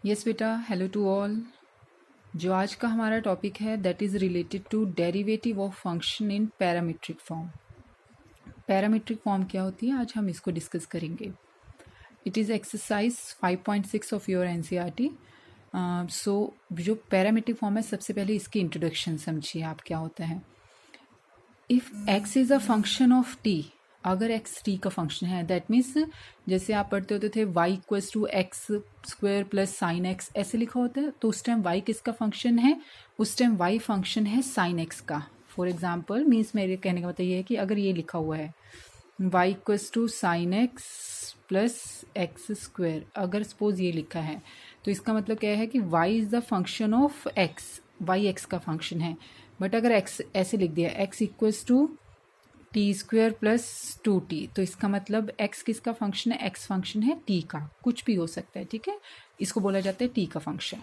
Yes बेटा, hello to all. जो आज का हमारा टॉपिक है that is related to derivative of function in parametric form. Parametric form क्या होती है, आज हम इसको डिस्कस करेंगे। It is exercise 5.6 of your NCERT. So जो पैरामीट्रिक फॉर्म है, सबसे पहले इसकी इंट्रोडक्शन समझिए आप क्या होता है। If x is a function of t, अगर एक्स टी का फंक्शन है, दैट मीन्स जैसे आप पढ़ते होते थे y equals to x square plus sine x, ऐसे लिखा होता है, तो उस टाइम वाई किसका फंक्शन है, उस टाइम वाई फंक्शन है साइन एक्स का। फॉर एग्जाम्पल मीन्स मेरे कहने का मतलब ये है कि अगर ये लिखा हुआ है y equals to sine x plus x square, अगर सपोज ये लिखा है तो इसका मतलब क्या है कि y is the function of x, y x का फंक्शन है। बट अगर एक्स ऐसे लिख दिया x equals to t square plus 2t, तो इसका मतलब x किसका फंक्शन है, x फंक्शन है t का, कुछ भी हो सकता है, ठीक है, इसको बोला जाता है t का फंक्शन।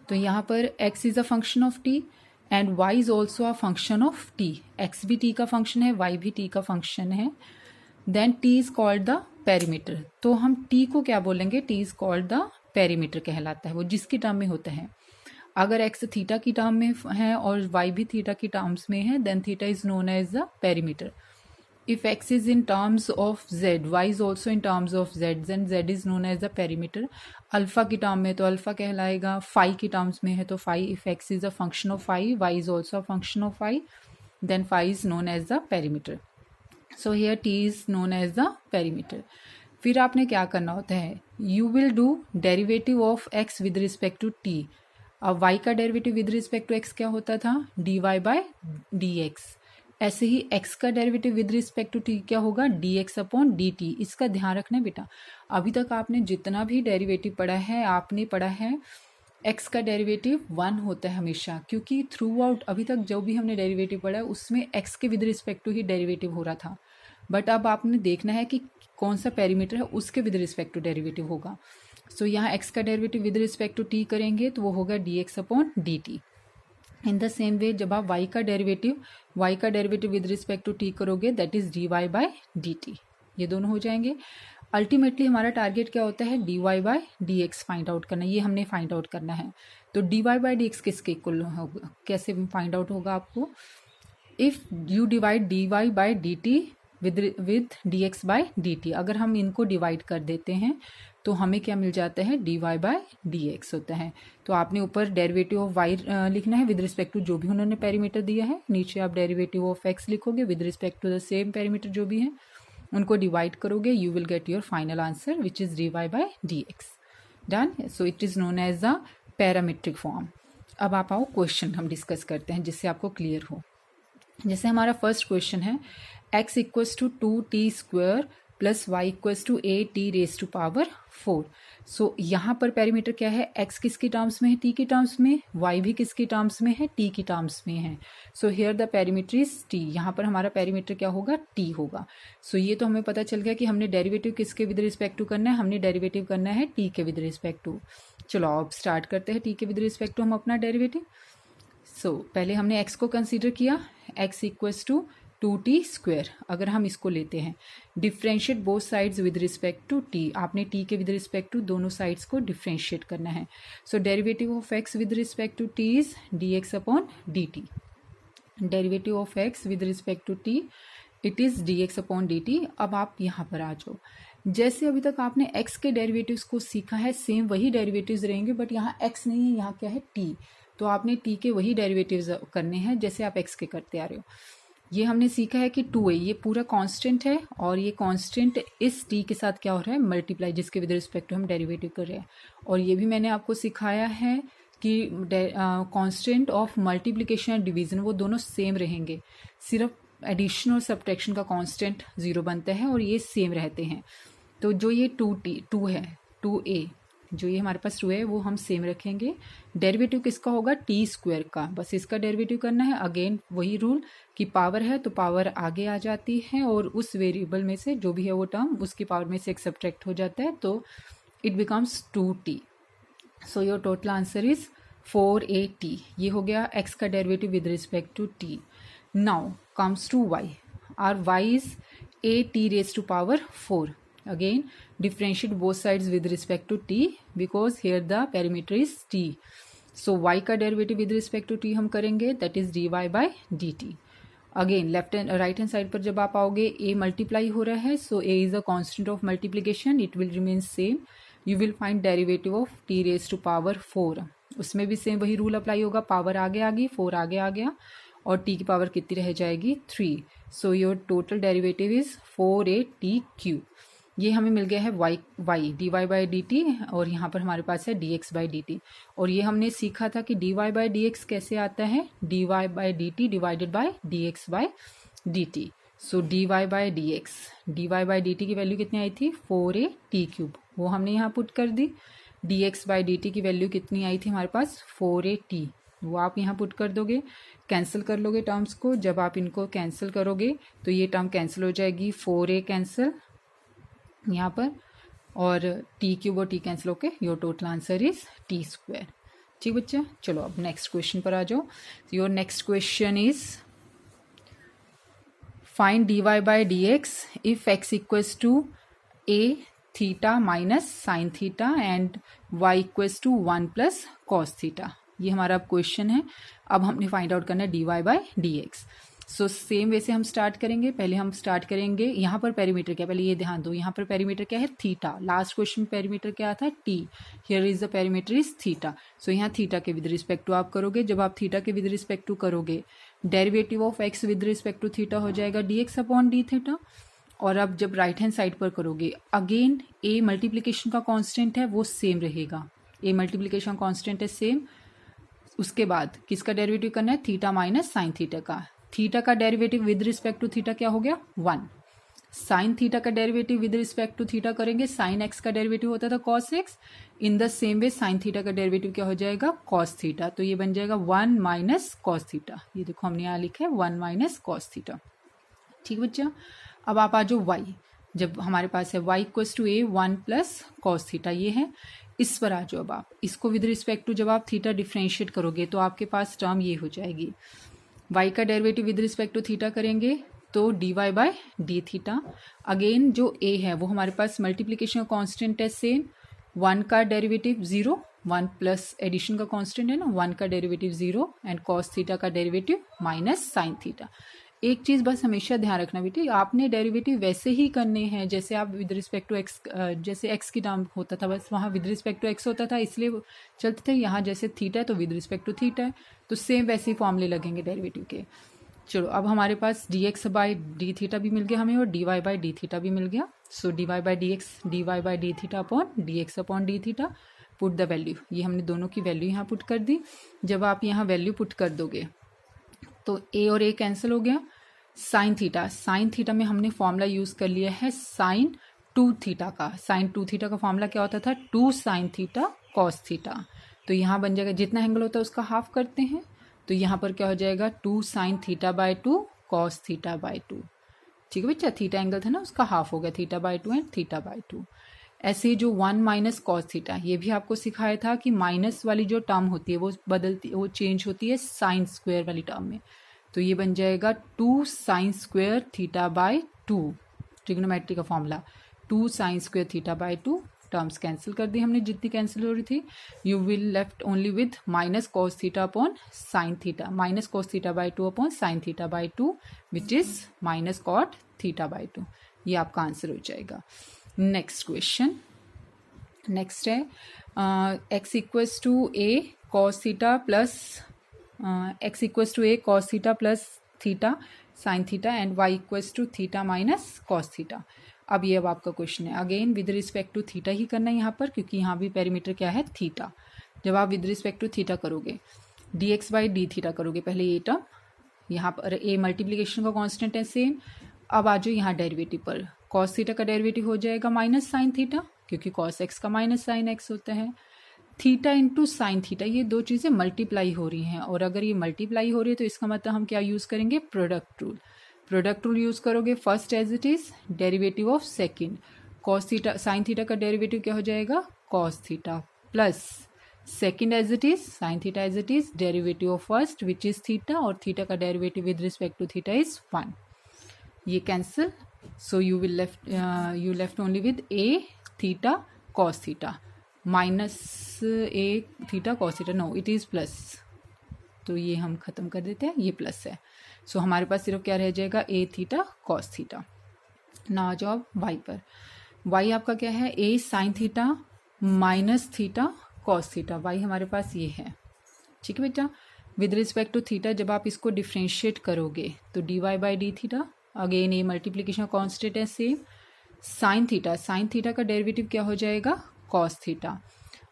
तो यहाँ पर x is a function of t and y is also a function of t। x भी t का फंक्शन है, y भी t का फंक्शन है। Then t is called the perimeter. तो हम t को क्या बोलेंगे, t is called the perimeter कहलाता है, वो जिसकी टर्म में होता है। अगर x थीटा की टर्म में है और y भी थीटा की टर्म्स में है, then theta is known as the perimeter. If x is in terms of z, y is also in terms of z, then z is known as the perimeter. Alpha की term में तो alpha कहलाएगा, phi की terms में है तो phi. If x is a function of phi, y is also a function of phi, then phi is known as the perimeter. So here t is known as the perimeter. फिर आपने क्या करना होता है, you will do derivative of x with respect to t। अब y का derivative with respect to x क्या होता था, dy बाय dx। ऐसे ही x का derivative with respect to t क्या होगा, dx अपॉन dt। इसका ध्यान रखना बेटा, अभी तक आपने जितना भी डेरिवेटिव पढ़ा है, आपने पढ़ा है x का डेरिवेटिव 1 होता है हमेशा, क्योंकि थ्रू आउट अभी तक जो भी हमने डेरिवेटिव पढ़ा है उसमें x के विद रिस्पेक्ट टू ही डेरिवेटिव हो रहा था। बट अब आपने देखना है कि कौन सा पेरीमीटर है, उसके विद रिस्पेक्ट टू डेरिवेटिव होगा। सो यहाँ x का derivative with respect to t करेंगे तो वो होगा dx upon dt। In the same way जब आप y का derivative with respect to t करोगे, that is dy by dt। ये दोनों हो जाएंगे। अल्टीमेटली हमारा टारगेट क्या होता है, dy by dx find out करना, ये हमने फाइंड आउट करना है। तो dy बाय dx किसके इक्वल होगा, कैसे फाइंड आउट होगा आपको, if you divide dy by dt with dx by dt, अगर हम इनको डिवाइड कर देते हैं तो हमें क्या मिल जाता है, dy बाय dx होता है। तो आपने ऊपर डेरिवेटिव ऑफ y लिखना है विद रिस्पेक्ट टू जो भी उन्होंने पेरीमीटर दिया है, नीचे आप डेरिवेटिव ऑफ x लिखोगे with respect to the same perimeter जो भी है, उनको डिवाइड करोगे, you will get your final answer which is dy by dx। Done. So it is known as the parametric form. अब आप आओ क्वेश्चन हम डिस्कस करते हैं जिससे आपको क्लियर हो। जैसे हमारा फर्स्ट क्वेश्चन है, x equals to 2t square plus y equals to 8t raise to power 4। सो यहाँ पर पेरीमीटर क्या है, x किसकी टर्म्स में है, t की टर्म्स में, y भी किसकी टर्म्स में है, t की टर्म्स में है। So here the perimeter is t। यहाँ पर हमारा पेरीमीटर क्या होगा, t होगा। सो ये तो हमें पता चल गया कि हमने डेरिवेटिव किसके विद रिस्पेक्ट टू करना है, हमने डेरिवेटिव करना है t के विद रिस्पेक्ट टू। चलो अब स्टार्ट करते हैं t के विद रिस्पेक्ट टू हम अपना डेरिवेटिव। सो पहले हमने x को कंसीडर किया, x equals to 2t square. अगर हम इसको लेते हैं, differentiate both sides with respect to t, आपने t के विद रिस्पेक्ट टू दोनों साइड्स को डिफ्रेंशिएट करना है। So derivative of x with respect to t is dx upon dt। Derivative of x with respect to t it is dx upon dt। अब आप यहाँ पर आ जाओ, जैसे अभी तक आपने x के डेरिवेटिव्स को सीखा है, सेम वही डेरिवेटिव्स रहेंगे, बट यहाँ x नहीं है, यहाँ क्या है t। तो आपने t के वही डेरिवेटिव्स करने हैं जैसे आप x के करते आ रहे हो। ये हमने सीखा है कि 2a ये पूरा कांस्टेंट है और ये कांस्टेंट इस t के साथ क्या हो रहा है, मल्टीप्लाई, जिसके विद रिस्पेक्ट टू हम डेरिवेटिव कर रहे हैं। और ये भी मैंने आपको सिखाया है कि कांस्टेंट ऑफ मल्टीप्लिकेशन और डिवीज़न वो दोनों सेम रहेंगे, सिर्फ एडिशन और सब्ट्रैक्शन का कांस्टेंट 0 बनता है और ये सेम रहते हैं। तो जो ये 2 है, 2a जो ये हमारे पास 2 है वो हम सेम रखेंगे। डेरिवेटिव किसका होगा, टी स्क्वायर का, बस इसका डेरिवेटिव करना है। अगेन वही रूल कि पावर है तो पावर आगे आ जाती है और उस वेरिएबल में से जो भी है वो टर्म उसकी पावर में से एक सब्ट्रैक्ट हो जाता है, तो it becomes 2t। So your total answer is 4at। ये हो गया x का derivative with respect to t। Now comes to y, our y इज 8t raise to power 4। Again, differentiate both sides with respect to t because here the perimeter is t. So y का derivative with respect to t हम करेंगे, that is dy by dt. Again left and right hand side पर जब आप आओगे a multiply हो रहा है, सो a is a constant of multiplication, it will remain same. You will find derivative of t raise to power 4. उसमें भी सेम वही रूल अप्लाई होगा, पावर आगे आ गई, 4 आगे आ गया और t की पावर कितनी रह जाएगी 3. सो your total derivative is 4at3. ये हमें मिल गया है y dy by d T और यहाँ पर हमारे पास है dx बाई डी टी. और ये हमने सीखा था कि dy बाई डी एक्स कैसे आता है, dy by d T divided by dx by d T. So dy by d x, dy by d t की वैल्यू कितनी आई थी 4at3, वो हमने यहाँ पुट कर दी. dx बाई डी टी की वैल्यू कितनी आई थी हमारे पास 4at, वो आप यहाँ पुट कर दोगे, कैंसिल कर लोगे टर्म्स को. जब आप इनको कैंसिल करोगे तो ये टर्म कैंसिल हो जाएगी, 4a कैंसिल यहाँ पर और टी क्यूब और टी कैंसिल होके your total answer is t square. ठीक बच्चा, चलो अब नेक्स्ट क्वेश्चन पर आ जाओ. Your next question is find dy by d x if x equals to a theta minus sine theta and y equals to 1 plus cos theta. ये हमारा अब क्वेश्चन है. अब हमने फाइंड आउट करना है dy by d x. So same वैसे हम स्टार्ट करेंगे. पहले हम स्टार्ट करेंगे, यहाँ पर पेरीमीटर क्या, पहले ये ध्यान दो, यहाँ पर पेरीमीटर क्या है थीटा. लास्ट क्वेश्चन में पेरीमीटर क्या था t, here is the perimeter is theta. So यहाँ थीटा के विद रिस्पेक्ट टू आप करोगे. जब आप थीटा के विद रिस्पेक्ट टू करोगे, derivative of x with respect to theta हो जाएगा dx अपॉन डी थीटा. और अब जब राइट हैंड साइड पर करोगे, अगेन a मल्टीप्लीकेशन का कॉन्स्टेंट है वो सेम रहेगा, a मल्टीप्लीकेशन कॉन्स्टेंट है सेम. उसके बाद किसका डेरिवेटिव करना है, थीटा माइनस साइन थीटा का. थीटा का derivative with respect to theta क्या हो गया 1. साइन थीटा का derivative with respect to theta करेंगे, साइन एक्स का डेरिवेटिव होता था cos x. In the same way sine theta का डेरिवेटिव क्या हो जाएगा कॉस थीटा. तो ये बन जाएगा 1 माइनस कॉस थीटा. ये देखो हमने यहाँ लिखा है 1 माइनस कॉस थीटा. ठीक बच्चा, अब आप आ जाओ y. जब हमारे पास है y equals to a 1 plus cos theta, ये है. इस पर आ जाओ. अब आप इसको विद रिस्पेक्ट टू जब आप थीटा डिफ्रेंशिएट करोगे तो आपके पास टर्म ये हो जाएगी, y का derivative with respect to theta करेंगे तो dy by d theta. Again जो a है वो हमारे पास मल्टीप्लीकेशन का कांस्टेंट है सेम. 1 का डेरिवेटिव 0, 1 प्लस एडिशन का कांस्टेंट है ना, 1 का डेरिवेटिव 0 एंड कॉस थीटा का डेरिवेटिव माइनस साइन थीटा. एक चीज़ बस हमेशा ध्यान रखना बेटी, आपने डेरिवेटिव वैसे ही करने हैं जैसे आप विद रिस्पेक्ट टू एक्स, जैसे एक्स की टर्म होता था बस वहाँ विद रिस्पेक्ट टू एक्स होता था इसलिए चलते थे. यहाँ जैसे थीटा है तो विद रिस्पेक्ट टू थीटा है, तो सेम वैसे ही फॉर्मूले लगेंगे डेरिवेटिव के. चलो अब हमारे पास dx बाई डी थीटा भी मिल गया हमें और dy बाई डी थीटा भी मिल गया. सो dy by d x, dy by d theta upon dx upon D theta. Put the value, ये हमने दोनों की वैल्यू यहाँ पुट कर दी. जब आप यहाँ वैल्यू पुट कर दोगे तो a और a कैंसिल हो गया. साइन थीटा में हमने फॉर्मूला यूज कर लिया है साइन 2 थीटा का. साइन 2 थीटा का फॉर्मूला क्या होता था 2 साइन थीटा कॉस थीटा. तो यहाँ बन जाएगा, जितना एंगल होता है उसका हाफ करते हैं, तो यहाँ पर क्या हो जाएगा 2 sign theta by 2 cos theta by 2. ठीक है बच्चा, थीटा एंगल था ना उसका हाफ हो गया, theta by 2 and theta by 2. ऐसे जो 1 माइनस कॉस थीटा, ये भी आपको सिखाया था कि माइनस वाली जो टर्म होती है वो चेंज होती है साइन स्क्वायर वाली टर्म में. तो ये बन जाएगा 2 sine square theta by 2. Trigonometry का formula 2 sine square theta by 2. Terms cancel कर दी हमने जितनी कैंसिल हो रही थी. You will left only with minus cos theta upon sine theta, minus cos theta by 2 upon sine theta by 2 which is minus cot theta by 2. ये आपका answer हो जाएगा. नेक्स्ट क्वेश्चन, नेक्स्ट है x equals to a cos theta plus x equals to a cos theta plus theta sine theta and y equals to theta minus cos theta. अब ये अब आपका question है, again with respect to theta ही करना है यहाँ पर, क्योंकि यहाँ भी पेरीमीटर क्या है थीटा. जब आप विद रिस्पेक्ट टू थीटा करोगे, dx बाई डी थीटा करोगे, पहले ये टर्म, यहाँ पर a मल्टीप्लीकेशन का कांस्टेंट है सेम. अब आ जाओ यहाँ डेरिवेटिव पर, कॉस थीटा का डेरिवेटिव हो जाएगा माइनस साइन थीटा, क्योंकि कॉस एक्स का माइनस साइन एक्स होता है. थीटा इंटू साइन थीटा, ये दो चीज़ें मल्टीप्लाई हो रही हैं, और अगर ये मल्टीप्लाई हो रही है तो इसका मतलब हम क्या यूज़ करेंगे, product rule. Product rule use करोगे, first as it is derivative of second. Cos theta sine theta का डेरिवेटिव क्या हो जाएगा cos theta plus second as it is sine theta as it is derivative of first which is theta, और theta का derivative with respect to theta is 1. ये cancel so you left only with a theta cos theta minus a theta cos theta, no it is plus, तो ये हम ख़त्म कर देते हैं, ये प्लस है। सो हमारे पास सिर्फ क्या रह जाएगा, ए थीटा कॉस थीटा। ना आ जाओ अब वाई पर। वाई आपका क्या है, a sine theta minus theta cos theta, y हमारे पास ये है। ठीक है बेटा, विद रिस्पेक्ट टू थीटा जब आप इसको डिफ्रेंशिएट करोगे तो d y by d theta, again ये मल्टीप्लीकेशन कॉन्स्टेंट है सेम, साइन थीटा का डेरिवेटिव क्या हो जाएगा, कॉस थीटा।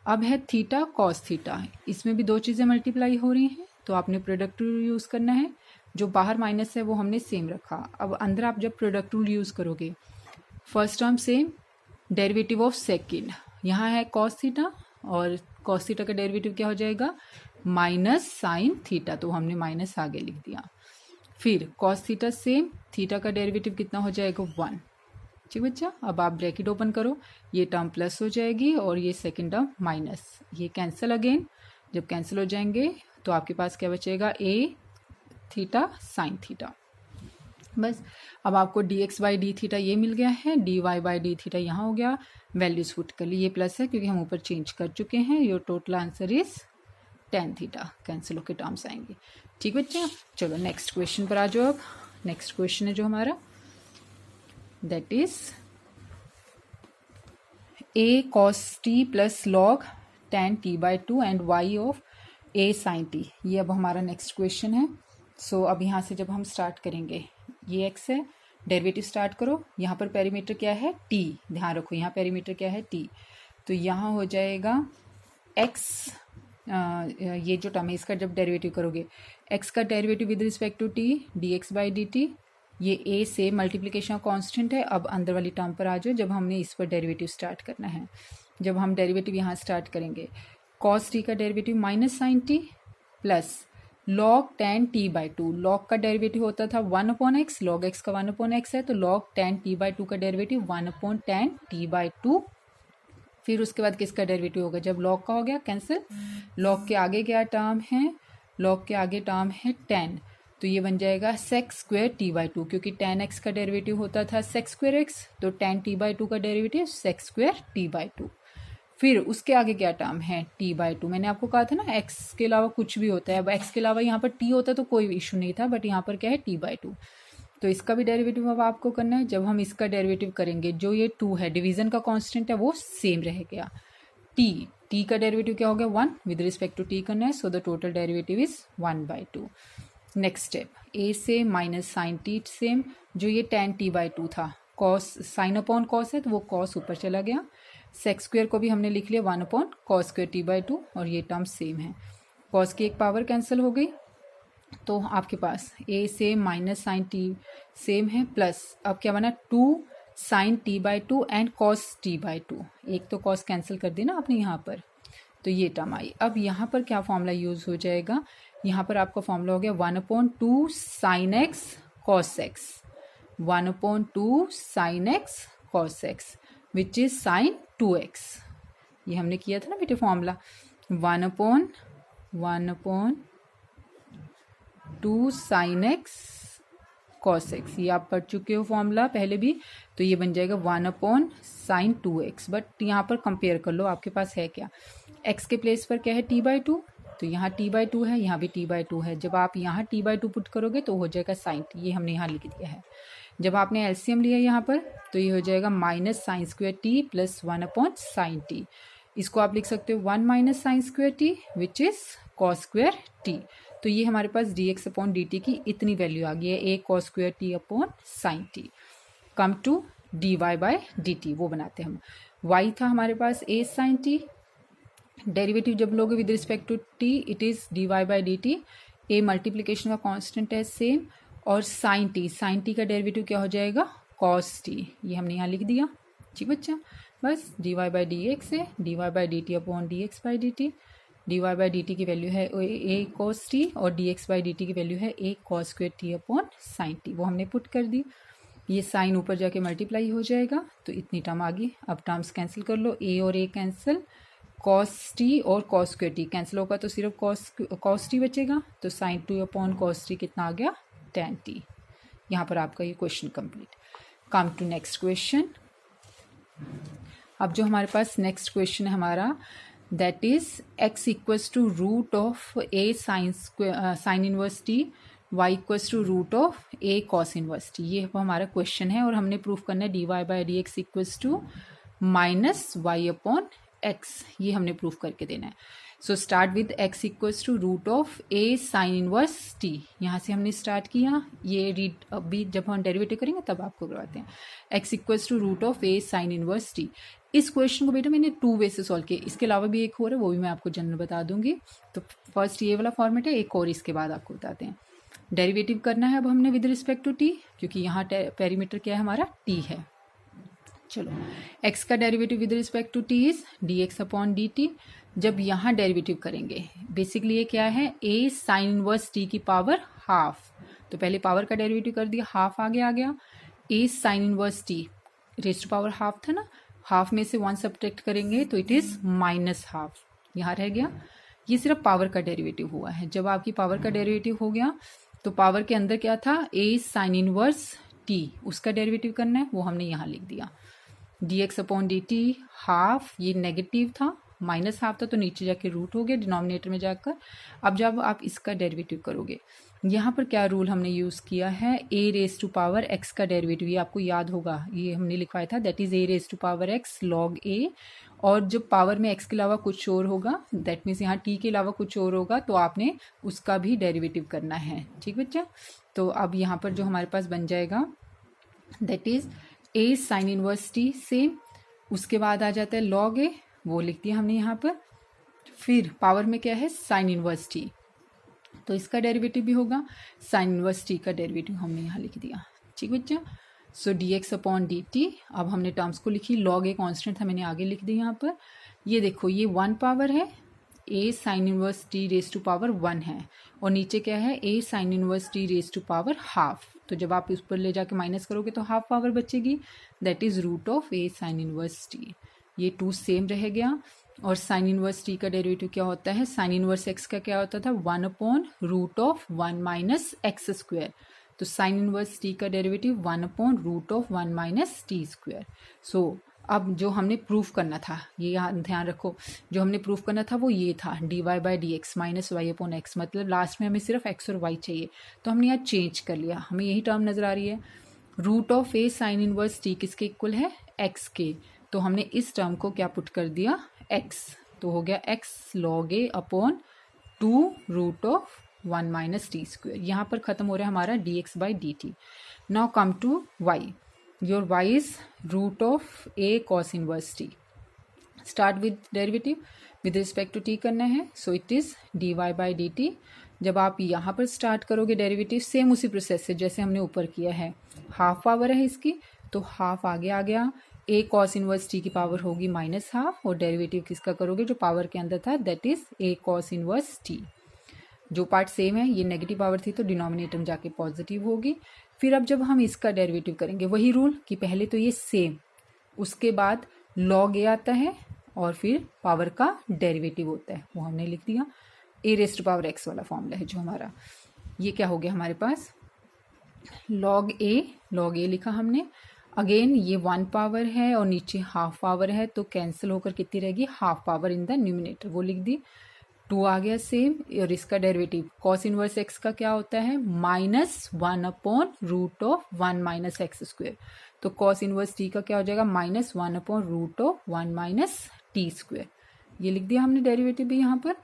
अब है थीटा कॉस थीटा, इसमें भी दो चीज़ें मल्टीप्लाई हो रही हैं तो आपने प्रोडक्ट रूल यूज़ करना है, जो बाहर माइनस है वो हमने सेम रखा। अब अंदर आप जब प्रोडक्ट रूल यूज़ करोगे, first term same, derivative of second, यहाँ है कॉस थीटा और कॉस थीटा का डेरिवेटिव क्या हो जाएगा, माइनस साइन थीटा, तो हमने माइनस आगे लिख दिया। फिर कॉस थीटा सेम, थीटा का डेरिवेटिव कितना हो जाएगा, 1। ठीक बच्चा, अब आप ब्रैकेट ओपन करो, ये टर्म प्लस हो जाएगी और ये सेकेंड टर्म माइनस, ये कैंसिल अगेन, जब कैंसिल हो जाएंगे तो आपके पास क्या बचेगा, ए थीटा साइन थीटा। बस अब आपको d x by d theta ये मिल गया है, d y by d theta यहाँ हो गया, वैल्यूज पुट कर ली, ये प्लस है क्योंकि हम ऊपर चेंज कर चुके हैं। Your total answer is tan theta, cancel होकर टर्म्स आएंगे। ठीक बच्चे, चलो नेक्स्ट क्वेश्चन पर आ जाओ। अब नेक्स्ट क्वेश्चन है जो हमारा, that is a cos t plus log ten t by two and y of a sine t, ये अब हमारा नेक्स्ट क्वेश्चन है। सो अब यहाँ से जब हम स्टार्ट करेंगे, ये एक्स है, डेरिवेटिव स्टार्ट करो, यहाँ पर पेरीमीटर क्या है, टी, ध्यान रखो यहाँ पेरीमीटर क्या है, टी, तो यहाँ हो जाएगा एक्स, ये जो टर्म है इसका जब डेरिवेटिव करोगे, एक्स का derivative with respect to t d x by d t, ये ए से मल्टीप्लिकेशन कांस्टेंट है। अब अंदर वाली टर्म पर आ जाओ, जब हमने इस पर डेरिवेटिव स्टार्ट करना है, जब हम डेरिवेटिव यहाँ स्टार्ट करेंगे, कॉस टी का derivative minus sine t plus log ten t by two, log का डेरिवेटिव होता था 1/x, लॉग एक्स का 1/x है, तो log ten t by two का डेरिवेटिव 1/10 टी बाई टू। फिर उसके बाद किसका डेरिवेटिव होगा, जब लॉग का हो गया कैंसिल, लॉग के आगे क्या टर्म है, लॉग के आगे टर्म है 10, तो ये बन जाएगा sec square t by two, क्योंकि 10x का डेरिवेटिव होता था सेक स्क्वायर एक्स, तो 10 टी बाई टू का derivative sec square t by two. फिर उसके आगे क्या टर्म है, टी बाई टू, मैंने आपको कहा था ना एक्स के अलावा कुछ भी होता है, अब एक्स के अलावा यहाँ पर टी होता तो कोई इशू नहीं था, बट यहाँ पर क्या है, टी बाई टू, तो इसका भी डेरिवेटिव अब आपको करना है। जब हम इसका डेरिवेटिव करेंगे, जो ये 2 है, डिवीजन का कांस्टेंट है वो सेम रह गया, टी का डेरिवेटिव क्या हो गया, 1, विद रिस्पेक्ट टू टी करना है, so the total derivative is 1/2। Next step, a से माइनस साइन टी सेम, जो ये टेन टी बाई टू था, कॉस साइन अपॉन कॉस है तो वो कॉस ऊपर चला गया, सेक स्क्वायर को भी हमने लिख लिया 1/cos square t by to, और ये टर्म सेम है, कॉस की एक पावर कैंसिल हो गई, तो आपके पास ए से माइनस साइन टी सेम है, प्लस अब क्या बना, 2 sine t by two and cos t by two, एक तो कॉस कैंसिल कर दी ना आपने यहाँ पर, तो ये टर्म आई। अब यहाँ पर क्या फॉर्मूला यूज हो जाएगा, यहाँ पर आपका फॉर्मूला हो गया 1/2 sine x cos x, 1/2 sine x cos x which is sine 2x, ये हमने किया था ना बेटे formula, 1/2 sine x cos x, ये आप पढ़ चुके हो फॉर्मूला पहले भी, तो ये बन जाएगा 1/sin 2x, बट यहाँ पर कंपेयर कर लो आपके पास है क्या, x के प्लेस पर क्या है, t बाई टू, तो यहाँ t बाई टू है, यहाँ भी t बाई टू है, जब आप यहाँ t बाई टू पुट करोगे तो हो जाएगा साइन t, ये हमने यहाँ लिख दिया है। जब आपने एलसीएम लिया यहाँ पर तो ये हो जाएगा minus sine square T plus 1/sin t, इसको आप लिख सकते हो 1 minus sine square T which is cos square T, तो ये हमारे पास dx अपॉन dt की इतनी वैल्यू आ गई है, a cos square t upon sine t. Come to dy by dt, वो बनाते हैं हम, y था हमारे पास a साइन टी, डेरिवेटिव जब लोगे with respect to t it is dy by dt, a multiplication का कांस्टेंट है सेम, और साइन टी का डेरिवेटिव क्या हो जाएगा, कॉस टी, ये हमने यहाँ लिख दिया। ठीक बच्चा, बस dy बाई डी एक्स है, dy by d t upon d x by d t, dy by d t की वैल्यू है a cos t और dx बाई डी टी की वैल्यू है a cos square t upon sine T, वो हमने put कर दी, ये sign ऊपर जाके मल्टीप्लाई हो जाएगा, तो इतनी टर्म आ गई। अब टर्म्स कैंसिल कर लो, a और a कैंसिल, cos t और cos स्क्वायर t कैंसिल होगा तो सिर्फ cos t बचेगा, तो साइन 2 अपॉन cos t कितना आ गया, tan t। यहाँ पर आपका ये question complete. Come to next question. अब जो हमारे पास नेक्स्ट क्वेश्चन है हमारा, that is x equals to root of a sine inverse t, y equals to root of a cos inverse t। ये हमारा क्वेश्चन है और हमने प्रूफ करना है dy by d x equals to minus y upon x, ये हमने proof करके देना है। So start with x equals to root of a sine inverse t। यहाँ से हमने स्टार्ट किया, ये रीड अभी जब हम डेरिवेटिव करेंगे तब आपको करवाते हैं। x equals to root of a sine inverse t। इस क्वेश्चन को बेटा मैंने 2 वे से सॉल्व किया, इसके अलावा भी एक और है, वो भी मैं आपको जनरल बता दूंगी। तो फर्स्ट ये वाला फॉर्मेट है, एक और इसके बाद आपको बताते हैं। डेरिवेटिव करना है अब हमने विद रिस्पेक्ट टू t, क्योंकि यहाँ पेरीमीटर क्या है हमारा t है। चलो, x का derivative with respect to t is dx upon dt। जब यहाँ डेरिवेटिव करेंगे, बेसिकली ये क्या है, a साइन इनवर्स t की पावर हाफ। तो पहले पावर का डेरिवेटिव कर दिया, हाफ आगे आ गया, a sine inverse t raise to power half था ना, हाफ में से 1 सब्ट्रैक्ट करेंगे तो इट इज माइनस हाफ, यहाँ रह गया। ये सिर्फ पावर का डेरिवेटिव हुआ है। जब आपकी पावर का डेरिवेटिव हो गया तो पावर के अंदर क्या था, a साइन इनवर्स t, उसका डेरिवेटिव करना है, वो हमने यहाँ लिख दिया। dx अपॉन dt हाफ, ये नेगेटिव था, माइनस हाफ था तो नीचे जाके रूट हो गया डिनोमिनेटर में जाकर। अब जब आप इसका डेरिवेटिव करोगे, यहाँ पर क्या रूल हमने यूज़ किया है, a raise to power x का डेरिवेटिव, ये आपको याद होगा, ये हमने लिखवाया था, that is a raise to power x log a। और जब पावर में x के अलावा कुछ और होगा, दैट मीन्स यहाँ t के अलावा कुछ और होगा, तो आपने उसका भी डेरिवेटिव करना है। ठीक बच्चा। तो अब यहाँ पर जो हमारे पास बन जाएगा, that is a sine inverse t same, उसके बाद आ जाता है लॉग a, वो लिख दिया हमने यहाँ पर। फिर पावर में क्या है, साइन इनवर्स t, तो इसका डेरिवेटिव भी होगा, साइन इनवर्स t का डेरिवेटिव हमने यहाँ लिख दिया। ठीक बच्चा। सो dx अपॉन dt, अब हमने टर्म्स को लिखी, लॉग a कांस्टेंट था, मैंने आगे लिख दी यहाँ पर। ये देखो, ये 1 पावर है, a sine inverse t raise to power 1 है, और नीचे क्या है, a sine inverse t raise to power half. तो जब आप उस पर ले जाके माइनस करोगे तो हाफ पावर बचेगी, that is root of a sine inverse t। ये 2 सेम रह गया। और साइन इनवर्स t का डेरिवेटिव क्या होता है, साइन इनवर्स x का क्या होता था, 1 upon root of 1 minus x square. तो साइन इनवर्स t का derivative 1 upon root of 1 minus t square. So अब जो हमने प्रूफ करना था, ये यहाँ ध्यान रखो, जो हमने प्रूफ करना था वो ये था, dy by d x minus y upon x, मतलब लास्ट में हमें सिर्फ x और y चाहिए, तो हमने यहाँ चेंज कर लिया, हमें यही टर्म नजर आ रही है। Root of a sine inverse t किसके इक्वल है, x के, तो हमने इस टर्म को क्या पुट कर दिया, x, तो हो गया x log a upon 2 root of 1 minus t square. यहाँ पर खत्म हो रहा है हमारा dx by d t. Now come to y, your y is root of a cos inverse t। Start with derivative, with respect to t करना है, so it is dy by d t. जब आप यहाँ पर start करोगे derivative, same उसी process से जैसे हमने ऊपर किया है, हाफ पावर है इसकी, तो हाफ आगे आ गया, a cos इनवर्स t की पावर होगी माइनस हाफ, और डेरिवेटिव किसका करोगे, जो पावर के अंदर था, that is a cos inverse t। जो पार्ट सेम है, ये नेगेटिव पावर थी तो डिनोमिनेटर में जाके पॉजिटिव होगी। फिर अब जब हम इसका डेरिवेटिव करेंगे, वही रूल कि पहले तो ये सेम, उसके बाद log a आता है, और फिर पावर का डेरिवेटिव होता है, वो हमने लिख दिया, a raise to power x वाला फॉर्मूला है जो हमारा। ये क्या हो गया हमारे पास, log a लिखा हमने। अगेन ये 1 पावर है और नीचे हाफ पावर है, तो कैंसिल होकर कितनी रहेगी, half power in the numerator, वो लिख दी। 2 आ गया सेम, और इसका डेरिवेटिव कॉस इनवर्स एक्स का क्या होता है, minus 1 upon root of 1 minus x square. तो कॉस इनवर्स टी का क्या हो जाएगा, minus 1 upon root of 1 minus t square. ये लिख दिया हमने डेरिवेटिव भी यहाँ पर।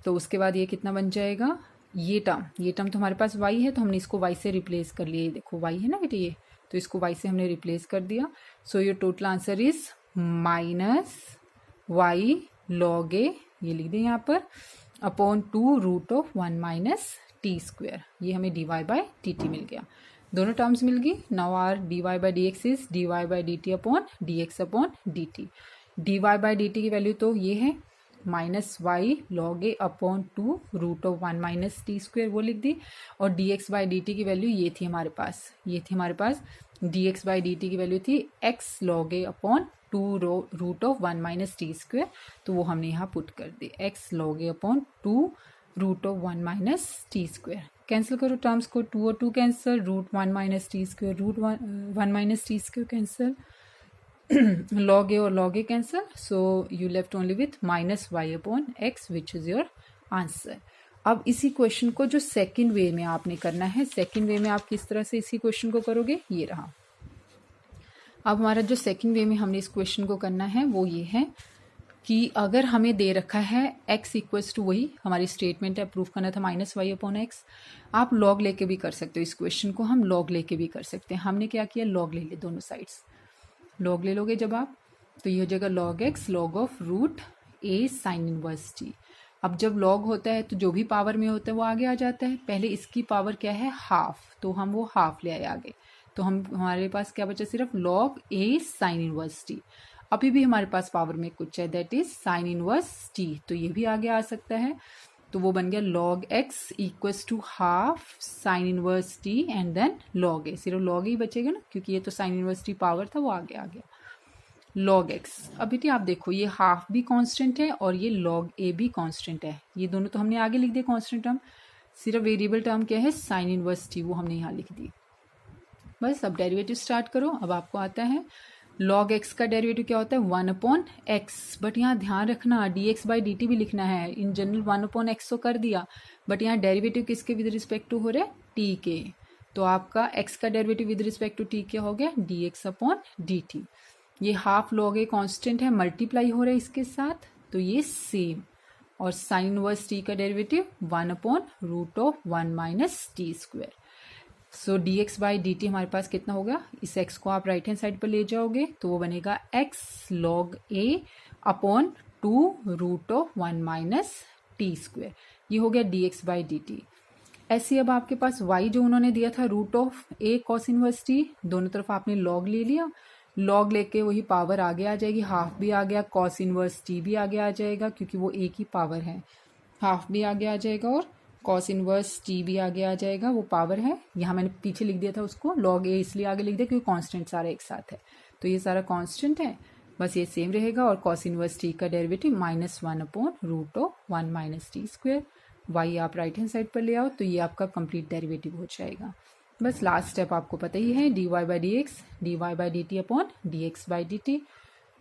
तो उसके बाद ये कितना बन जाएगा, ये टर्म तो हमारे पास y है, तो हमने इसको y से रिप्लेस कर लिया। ये देखो y है ना बेटे, ये तो इसको y से हमने रिप्लेस कर दिया। So your total answer is minus y log a, ये लिख दें यहाँ पर, upon 2 root of 1 minus t square. ये हमें dy बाई डी टी मिल गया, दोनों टर्म्स मिल गई। Now our dy by d x is dy by d t upon d x upon d t. dy by d t की value तो ये है, minus y log a upon 2 root of 1 minus t square, वो लिख दी। और d x by d t की value ये थी हमारे पास, d x by d t की वैल्यू थी x log a upon 2 root of 1 minus t square, तो वो हमने यहाँ पुट कर दी, x log a upon 2 root of 1 minus t square. Cancel करो टर्म्स को, 2 और 2 cancel, root 1 minus t square, root 1 minus t square cancel, log a और log a cancel, so you left only with minus y upon x which is your answer. अब इसी question को जो second way में आपने करना है, second way में आप किस तरह से इसी क्वेश्चन को करोगे, ये रहा। अब हमारा जो सेकेंड वे में हमने इस क्वेश्चन को करना है वो ये है कि अगर हमें दे रखा है x इक्वल्स टू, वही हमारी स्टेटमेंट है, प्रूफ करना था माइनस वाई अपॉन एक्स, आप लॉग लेके भी कर सकते हो, इस क्वेश्चन को हम लॉग लेके भी कर सकते हैं। हमने क्या किया, लॉग ले ले, दोनों साइड्स लॉग ले लोगे जब आप, तो ये हो जाएगा log x log of root a sine inverse t. अब जब लॉग होता है तो जो भी पावर में होता है वो आगे आ जाता है, पहले इसकी पावर क्या है, हाफ, तो हम वो हाफ ले आए आगे, तो हमारे पास क्या बचा, सिर्फ लॉग ए साइन इनवर्स टी। अभी भी हमारे पास पावर में कुछ है, that is sine inverse T, तो ये भी आगे आ सकता है, तो वो बन गया log x equals to half sine inverse t and then log a, सिर्फ लॉग ही बचेगा ना, क्योंकि ये तो साइन इनवर्स टी पावर था, वो आगे आ गया लॉग एक्स। अब बेटे आप देखो, ये हाफ भी कांस्टेंट है और ये लॉग ए भी कांस्टेंट है, ये दोनों तो हमने आगे लिख दिए कांस्टेंट टर्म, सिर्फ वेरिएबल टर्म क्या है, साइन इनवर्स टी, वो हमने यहाँ लिख दी। बस अब डेरिवेटिव स्टार्ट करो। अब आपको आता है लॉग एक्स का डेरिवेटिव क्या होता है, 1 अपॉन एक्स, बट यहाँ ध्यान रखना D x by d T भी लिखना है। इन जनरल 1 अपॉन एक्स तो कर दिया, बट यहाँ डेरिवेटिव किसके विद रिस्पेक्ट टू हो रहा है, टी के, तो आपका एक्स का derivative with respect to t क्या हो गया, d x upon d t. ये हाफ लॉग ए कॉन्स्टेंट है, मल्टीप्लाई हो रहा है इसके साथ, तो ये सेम, और साइन इनवर्स टी का derivative 1 upon root of 1 minus t square. So d x by d t हमारे पास कितना होगा, इस एक्स को आप राइट हैंड साइड पर ले जाओगे तो वो बनेगा x log a upon 2 root of 1 minus t square, ये हो गया d x by d t. ऐसे अब आपके पास y जो उन्होंने दिया था root of a cos inverse t, दोनों तरफ आपने लॉग ले लिया, लॉग लेके वही पावर आगे आ जाएगी, हाफ भी आ गया, कॉस इनवर्स टी भी आगे आ जाएगा क्योंकि वो एक ही पावर है, हाफ भी आगे आ जाएगा और कॉस इनवर्स टी भी आगे आ जाएगा, वो पावर है। यहाँ मैंने पीछे लिख दिया था उसको लॉग ए इसलिए आगे लिख दिया क्योंकि कांस्टेंट सारा एक साथ है, तो ये सारा कांस्टेंट है, बस ये सेम रहेगा। और कॉस इनवर्स टी का derivative -1 upon root of 1 minus t square, y आप राइट हैंड साइड पर ले आओ तो ये आपका कंप्लीट डेरिवेटिव हो जाएगा। बस लास्ट स्टेप आपको पता ही है, d y by d t upon d x by d t,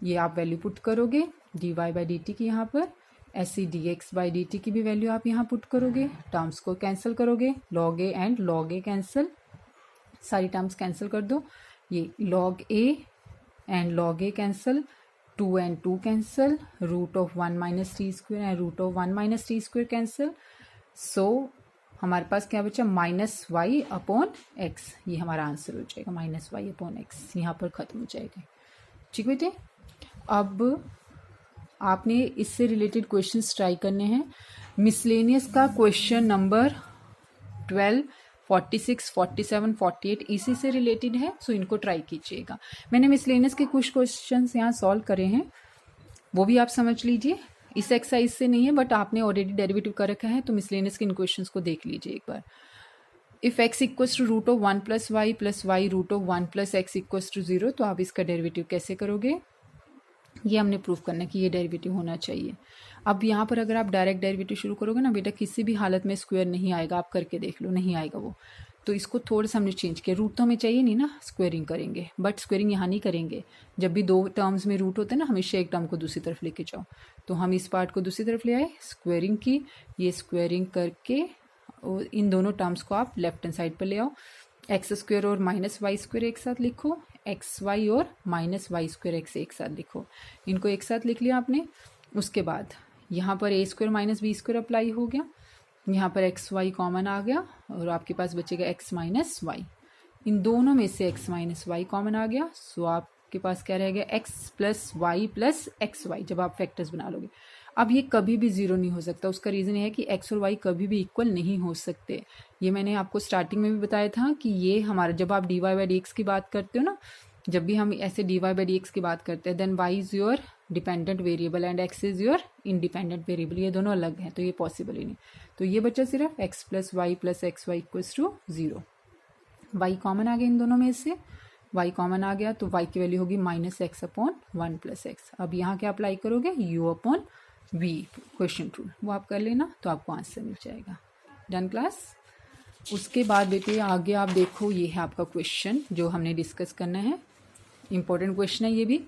ये आप वैल्यू पुट करोगे d y by d t की, यहाँ पर ऐसी d x by d t की भी वैल्यू आप यहाँ पुट करोगे, टर्म्स को कैंसिल करोगे, log a and log a cancel, सारी टर्म्स कैंसिल कर दो, ये log a and log a cancel, 2 and 2 cancel, root of 1 minus t square and root of 1 minus t square cancel, so हमारे पास क्या बचा, माइनस वाई अपॉन एक्स, ये हमारा आंसर हो जाएगा, माइनस वाई अपॉन एक्स यहाँ पर खत्म हो जाएगा। ठीक बेटे, अब आपने इससे रिलेटेड क्वेश्चंस ट्राई करने हैं। मिसलेनियस का क्वेश्चन नंबर 12, 46, 47, 48 इसी से रिलेटेड है, सो इनको ट्राई कीजिएगा। मैंने मिसलेनियस के कुछ क्वेश्चंस यहाँ सॉल्व करे हैं, वो भी आप समझ लीजिए, इस एक्सरसाइज से नहीं है बट आपने ऑलरेडी डेरिवेटिव कर रखा है, तो मिसलेनियस के इन क्वेश्चंस को देख लीजिए एक बार। If x equals to root of 1 plus y root of 1 plus x equals to 0, तो आप इसका डेरिवेटिव कैसे करोगे, ये हमने प्रूफ करना है कि ये डेरिवेटिव होना चाहिए। अब यहाँ पर अगर आप डायरेक्ट डेरिवेटिव शुरू करोगे ना बेटा, किसी भी हालत में स्क्वायर नहीं आएगा, आप करके देख लो, नहीं आएगा वो, तो इसको थोड़ा सा हमने चेंज किया, रूट तो हमें चाहिए नहीं ना, स्क्वायरिंग करेंगे, बट स्क्वायरिंग यहाँ नहीं करेंगे, जब भी 2 टर्म्स में रूट होते हैं ना, हमेशा एक टर्म को दूसरी तरफ लेके जाओ, तो हम इस पार्ट को दूसरी तरफ ले आए, स्क्वायरिंग की, ये स्क्वायरिंग करके इन दोनों टर्म्स को आप लेफ्ट हैंड साइड पर ले आओ, एक्स स्क्वायर और माइनस वाई स्क्वायर एक साथ लिखो, एक्स वाई और माइनस वाई स्क्वायर एक्स एक साथ लिखो, इनको एक साथ लिख लिया आपने। उसके बाद यहाँ पर a square minus b square apply हो गया, यहाँ पर एक्स वाई कॉमन आ गया और आपके पास बचेगा एक्स माइनस वाई, इन दोनों में से एक्स माइनस वाई कॉमन आ गया, सो आपके पास क्या रह गया, x plus y plus x y, जब आप फैक्टर्स बना लोगे। अब ये कभी भी जीरो नहीं हो सकता, उसका रीज़न ये है कि एक्स और वाई कभी भी इक्वल नहीं हो सकते, ये मैंने आपको स्टार्टिंग में भी बताया था कि ये हमारा, जब आप d y by d x की बात करते हो ना, जब भी हम ऐसे d y by d x की बात करते हैं, then y is your dependent variable and x is your independent variable, ये दोनों अलग हैं, तो ये पॉसिबल ही नहीं। तो ये बचा सिर्फ x plus y plus x y equals to 0, y common आ गया इन दोनों में से, वाई कॉमन आ गया तो वाई की वैल्यू होगी minus x upon 1 plus x. अब यहाँ क्या अप्लाई करोगे, u upon v question rule, वो आप कर लेना तो आपको आंसर मिल जाएगा। Done class. उसके बाद बेटे आगे आप देखो, ये है आपका क्वेश्चन जो हमने डिस्कस करना है, इम्पोर्टेंट क्वेश्चन है ये भी।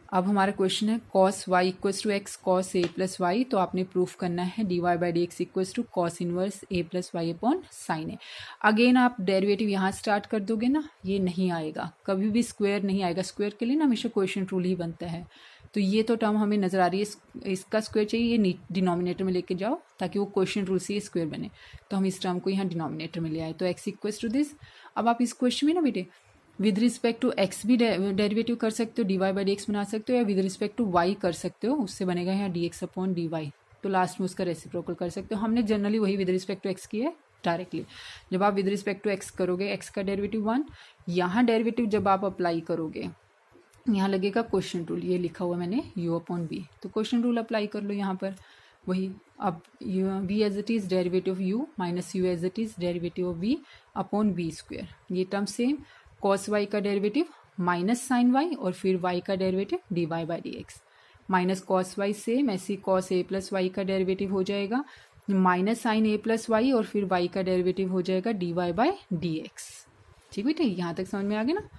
अब हमारा क्वेश्चन है cos y equals to x cos a plus y, तो आपने प्रूफ करना है dy by d x equals to cos inverse a plus y upon sine a. Again आप डेरिवेटिव यहाँ स्टार्ट कर दोगे ना, ये नहीं आएगा, कभी भी स्क्वायर नहीं आएगा। स्क्वायर के लिए ना हमेशा क्वेश्चन रूल ही बनता है। तो ये तो टर्म हमें नज़र आ रही है, इसका स्क्वायर चाहिए, ये डिनोमिनेटर में लेके जाओ ताकि वो क्वेश्चन रूल से ये स्क्वायर बने। तो हम इस टर्म को यहाँ डिनोमिनेटर में ले आए, तो x इक्वल्स टू दिस। अब आप इस क्वेश्चन में ना बेटे विद रिस्पेक्ट टू एक्स भी डेरिवेटिव कर सकते हो, d y by d x बना सकते हो, या विद रिस्पेक्ट टू वाई कर सकते हो, उससे बनेगा यहाँ d x upon d y. तो लास्ट में उसका रेसिप्रोकल कर सकते हो। हमने जनरली वही विद रिस्पेक्ट टू एक्स किया है डायरेक्टली। जब आप विद रिस्पेक्ट टू एक्स करोगे, एक्स का डेरिवेटिव 1, यहाँ डेरिवेटिव जब आप अप्लाई करोगे, यहाँ लगेगा क्वेश्चन रूल, ये लिखा हुआ मैंने u अपॉन v, तो क्वेश्चन रूल अप्लाई कर लो यहाँ पर वही। अब v as it is derivative of u minus u as it is derivative of v upon v square, ये टर्म सेम। cos y का डेरिवेटिव माइनस साइन y, और फिर y का derivative dy by d x, minus cos y same, ऐसे cos a plus y का derivative हो जाएगा minus sine a plus y, और फिर y का डेरिवेटिव हो जाएगा dy बाई डी एक्स। ठीक बेटे, यहाँ तक समझ में आ गया ना।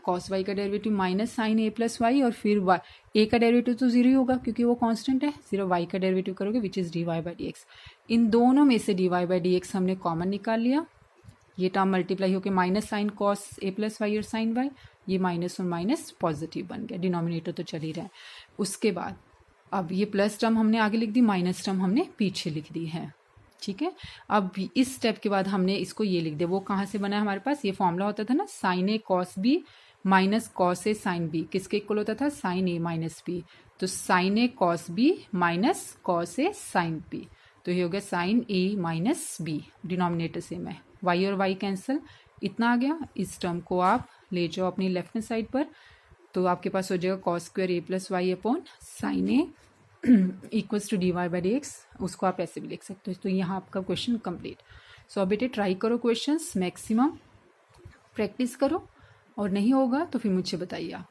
cos y का derivative minus sine a plus y, और फिर y, a का डेरिवेटिव तो जीरो ही होगा क्योंकि वो कांस्टेंट है, सिर्फ y का डेरिवेटिव करोगे which is dy by d x. इन दोनों में से dy बाई डी एक्स हमने कॉमन निकाल लिया, ये टर्म मल्टीप्लाई होकर minus sine cos a plus y और साइन वाई, ये माइनस और माइनस पॉजिटिव बन गया, डिनोमिनेटर तो चल ही रहा है। उसके बाद अब ये प्लस टर्म हमने आगे लिख दी, माइनस टर्म हमने पीछे लिख दी है। ठीक है, अब इस स्टेप के बाद हमने इसको ये लिख दिया। वो कहाँ से बना है हमारे पास, ये फॉर्मूला होता था ना, sign A cos B minus cos A sine B, किसके इक्वल होता था, साइन ए माइनस बी। तो sign A cos B minus cos A sine B, तो ये हो गया साइन ए माइनस बी, डिनोमिनेटर सेम है, y और y कैंसिल, इतना आ गया। इस टर्म को आप ले जाओ अपनी लेफ्ट हैंड साइड पर, तो आपके पास हो जाएगा cos square a plus y upon sine a equals to d y by d x, उसको आप ऐसे भी लिख सकते हो। तो यहाँ आपका क्वेश्चन कंप्लीट। सो अब बेटे ट्राई करो क्वेश्चंस, मैक्सिमम प्रैक्टिस करो, और नहीं होगा तो फिर मुझे बताइए आप।